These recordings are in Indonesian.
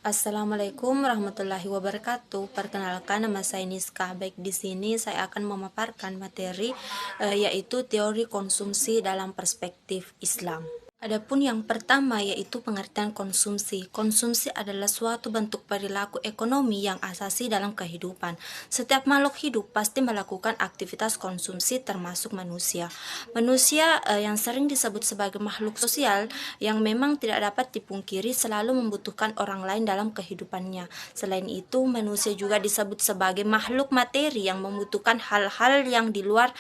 Assalamualaikum warahmatullahi wabarakatuh. Perkenalkan, nama saya Niska. Baik, di sini saya akan memaparkan materi yaitu teori konsumsi dalam perspektif Islam. Adapun yang pertama yaitu pengertian konsumsi. Konsumsi adalah suatu bentuk perilaku ekonomi yang asasi dalam kehidupan. Setiap makhluk hidup pasti melakukan aktivitas konsumsi termasuk manusia. Manusia yang sering disebut sebagai makhluk sosial yang memang tidak dapat dipungkiri selalu membutuhkan orang lain dalam kehidupannya. Selain itu, manusia juga disebut sebagai makhluk materi yang membutuhkan hal-hal yang di luar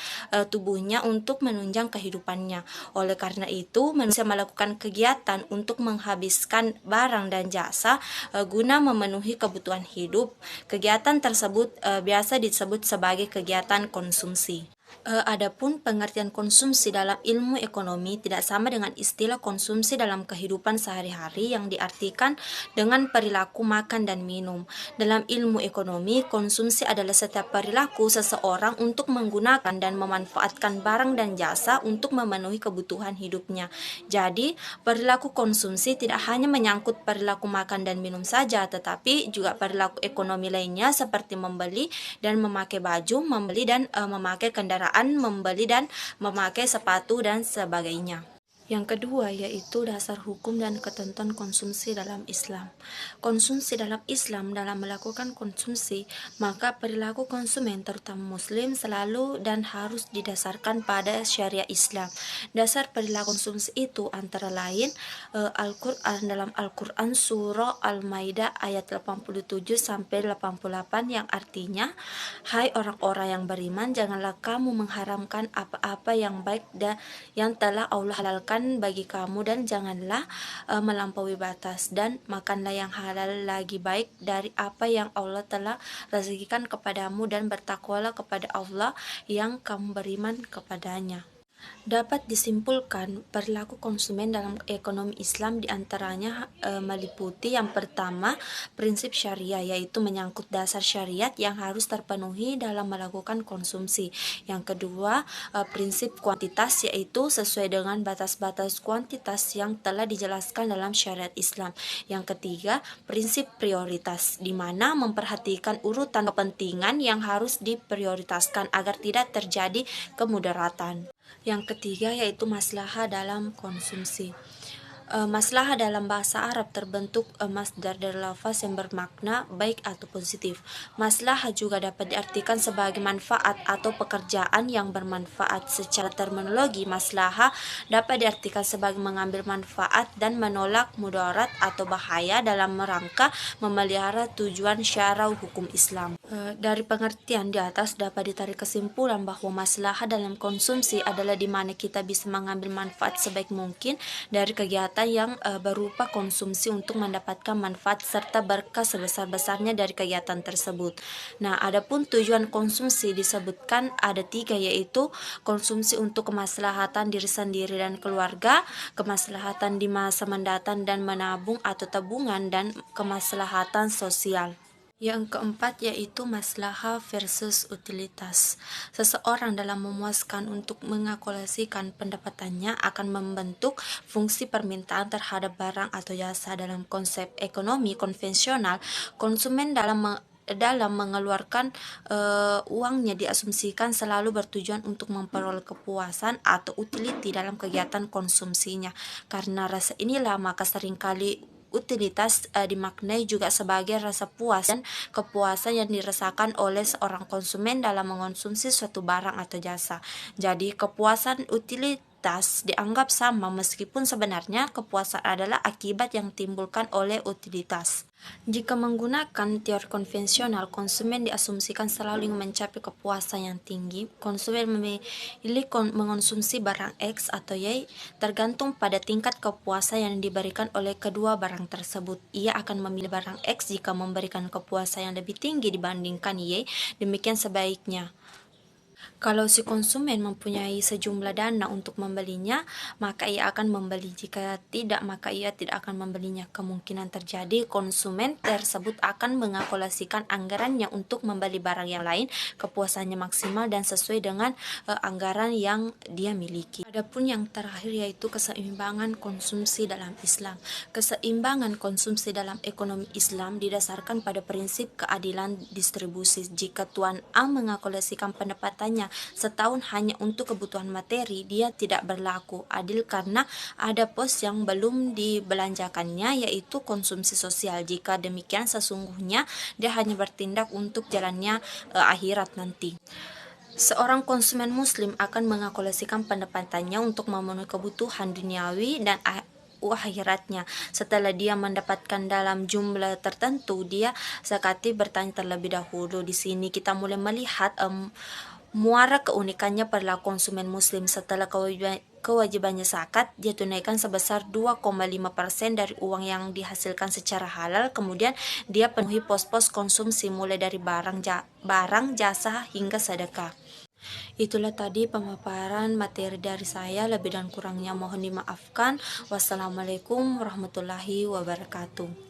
tubuhnya untuk menunjang kehidupannya. Oleh karena itu, manusia melakukan kegiatan untuk menghabiskan barang dan jasa guna memenuhi kebutuhan hidup. Kegiatan tersebut biasa disebut sebagai kegiatan konsumsi. Adapun pengertian konsumsi dalam ilmu ekonomi tidak sama dengan istilah konsumsi dalam kehidupan sehari-hari yang diartikan dengan perilaku makan dan minum. Dalam ilmu ekonomi, konsumsi adalah setiap perilaku seseorang untuk menggunakan dan memanfaatkan barang dan jasa untuk memenuhi kebutuhan hidupnya. Jadi, perilaku konsumsi tidak hanya menyangkut perilaku makan dan minum saja, tetapi juga perilaku ekonomi lainnya seperti membeli dan memakai baju, membeli dan memakai kendaraan, membeli dan memakai sepatu dan sebagainya. Yang kedua yaitu dasar hukum dan ketentuan konsumsi dalam Islam. Konsumsi dalam Islam dalam melakukan konsumsi, maka perilaku konsumen terutama muslim selalu dan harus didasarkan pada syariat Islam. Dasar perilaku konsumsi itu antara lain Al-Quran dalam Al-Quran surah Al-Maidah ayat 87 sampai 88 yang artinya, hai orang-orang yang beriman, janganlah kamu mengharamkan apa-apa yang baik dan yang telah Allah halalkan bagi kamu, dan janganlah melampaui batas, dan makanlah yang halal lagi baik dari apa yang Allah telah rezekikan kepadamu, dan bertakwalah kepada Allah yang kamu beriman kepadanya. Dapat disimpulkan perilaku konsumen dalam ekonomi Islam diantaranya meliputi yang pertama prinsip syariah, yaitu menyangkut dasar syariat yang harus terpenuhi dalam melakukan konsumsi. Yang kedua prinsip kuantitas, yaitu sesuai dengan batas-batas kuantitas yang telah dijelaskan dalam syariat Islam. Yang ketiga prinsip prioritas, di mana memperhatikan urutan kepentingan yang harus diprioritaskan agar tidak terjadi kemudaratan. Yang ketiga yaitu maslahah dalam konsumsi. Maslahah dalam bahasa Arab terbentuk masdar dari lafaz yang bermakna baik atau positif. Maslahah juga dapat diartikan sebagai manfaat atau pekerjaan yang bermanfaat. Secara terminologi, maslahah dapat diartikan sebagai mengambil manfaat dan menolak mudarat atau bahaya dalam rangka memelihara tujuan syara hukum Islam. Dari pengertian di atas dapat ditarik kesimpulan bahwa maslahah dalam konsumsi adalah di mana kita bisa mengambil manfaat sebaik mungkin dari kegiatan yang berupa konsumsi untuk mendapatkan manfaat serta berkah sebesar-besarnya dari kegiatan tersebut. Nah, adapun tujuan konsumsi disebutkan ada 3, yaitu konsumsi untuk kemaslahatan diri sendiri dan keluarga, kemaslahatan di masa mendatang dan menabung atau tabungan, dan kemaslahatan sosial. Yang keempat yaitu maslahah versus utilitas. Seseorang dalam memuaskan untuk mengakulasikan pendapatannya akan membentuk fungsi permintaan terhadap barang atau jasa. Dalam konsep ekonomi konvensional, konsumen dalam mengeluarkan uangnya diasumsikan selalu bertujuan untuk memperoleh kepuasan atau utility dalam kegiatan konsumsinya. Karena rasa inilah maka seringkali utilitas dimaknai juga sebagai rasa puas dan kepuasan yang dirasakan oleh seorang konsumen dalam mengonsumsi suatu barang atau jasa. Jadi kepuasan utilitas dianggap sama meskipun sebenarnya kepuasan adalah akibat yang ditimbulkan oleh utilitas. Jika menggunakan teori konvensional, konsumen diasumsikan selalu ingin mencapai kepuasan yang tinggi. Konsumen memilih mengonsumsi barang X atau Y tergantung pada tingkat kepuasan yang diberikan oleh kedua barang tersebut. Ia akan memilih barang X jika memberikan kepuasan yang lebih tinggi dibandingkan Y, demikian sebaiknya. Kalau si konsumen mempunyai sejumlah dana untuk membelinya, maka ia akan membeli. Jika tidak, maka ia tidak akan membelinya. Kemungkinan terjadi konsumen tersebut akan mengalokasikan anggarannya untuk membeli barang yang lain, kepuasannya maksimal dan sesuai dengan anggaran yang dia miliki. Adapun yang terakhir yaitu keseimbangan konsumsi dalam Islam. Keseimbangan konsumsi dalam ekonomi Islam didasarkan pada prinsip keadilan distribusi. Jika Tuan A mengalokasikan pendapatannya setahun hanya untuk kebutuhan materi, dia tidak berlaku adil karena ada pos yang belum dibelanjakannya, yaitu konsumsi sosial. Jika demikian, sesungguhnya dia hanya bertindak untuk jalannya akhirat nanti. Seorang konsumen muslim akan mengalokasikan pendapatannya untuk memenuhi kebutuhan duniawi dan akhiratnya. Setelah dia mendapatkan dalam jumlah tertentu, dia zakati bertanya terlebih dahulu. Di sini kita mulai melihat muara keunikannya pada konsumen muslim. Setelah kewajibannya zakat, dia tunaikan sebesar 2,5% dari uang yang dihasilkan secara halal. Kemudian dia penuhi pos-pos konsumsi mulai dari barang, jasa hingga sedekah. Itulah tadi pemaparan materi dari saya, lebih dan kurangnya mohon dimaafkan. Wassalamualaikum warahmatullahi wabarakatuh.